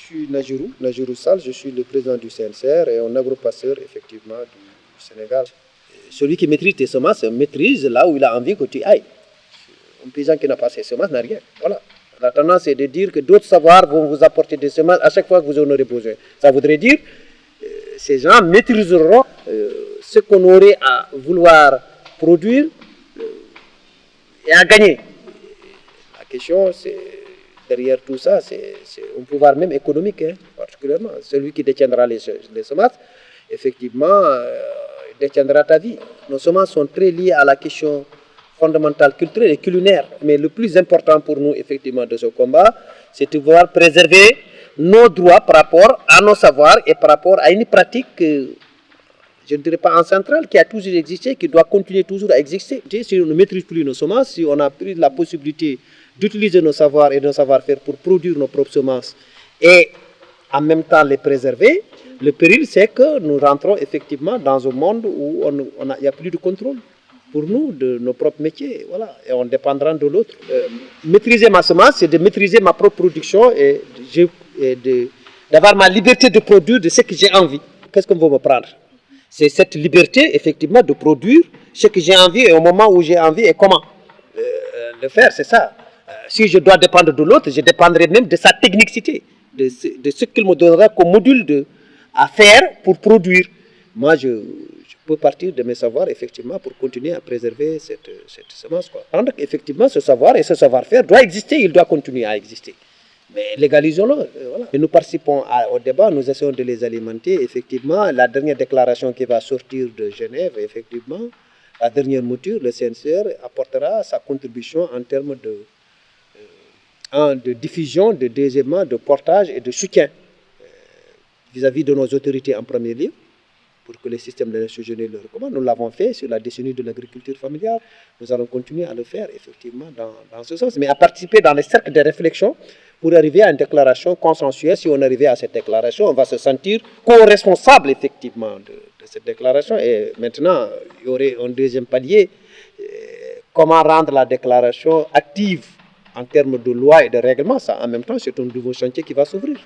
suis Najirou Sall, je suis le président du CNCR et un agro-passeur effectivement du Sénégal. Celui qui maîtrise tes semences maîtrise là où il a envie que tu ailles. Un paysan qui n'a pas ses semences n'a rien. Voilà. La tendance est de dire que d'autres savoirs vont vous apporter des semences à chaque fois que vous en aurez besoin. Ça voudrait dire que ces gens maîtriseront ce qu'on aurait à vouloir produire et à gagner. La question, c'est derrière tout ça, c'est un pouvoir même économique, hein, particulièrement. Celui qui détiendra les semences, effectivement, détiendra ta vie. Nos semences sont très liées à la question fondamentale culturelle et culinaire. Mais le plus important pour nous, effectivement, de ce combat, c'est de pouvoir préserver nos droits par rapport à nos savoirs et par rapport à une pratique, je ne dirais pas ancestrale, qui a toujours existé, qui doit continuer toujours à exister. Si on ne maîtrise plus nos semences, si on a pris la possibilité d'utiliser nos savoirs et nos savoir-faire pour produire nos propres semences et en même temps les préserver, le péril, c'est que nous rentrons effectivement dans un monde où il n'y a plus de contrôle pour nous de nos propres métiers, voilà, et on dépendra de l'autre. Maîtriser ma semence, c'est de maîtriser ma propre production et d'avoir ma liberté de produire de ce que j'ai envie. Qu'est-ce qu'on va me prendre? C'est cette liberté, effectivement, de produire ce que j'ai envie et au moment où j'ai envie et comment le faire, c'est ça. Si je dois dépendre de l'autre, je dépendrai même de sa technicité, de ce qu'il me donnera comme module à faire pour produire. Moi, je peux partir de mes savoirs, effectivement, pour continuer à préserver cette semence. Donc, effectivement, ce savoir et ce savoir-faire doit exister, il doit continuer à exister. Mais légalisons-le. Voilà. Et nous participons au débat, nous essayons de les alimenter. Effectivement, la dernière déclaration qui va sortir de Genève, effectivement, la dernière mouture, le CNCR apportera sa contribution en termes de diffusion, de deuxièmement, de portage et de soutien vis-à-vis de nos autorités en premier lieu, pour que le système de Nations Unies le recommande. Nous l'avons fait sur la décennie de l'agriculture familiale. Nous allons continuer à le faire, effectivement, dans ce sens. Mais à participer dans les cercles de réflexion pour arriver à une déclaration consensuelle. Si on arrivait à cette déclaration, on va se sentir co-responsable, effectivement, de cette déclaration. Et maintenant, il y aurait un deuxième palier. Comment rendre la déclaration active en termes de loi et de règlement, ça, en même temps, c'est un nouveau chantier qui va s'ouvrir.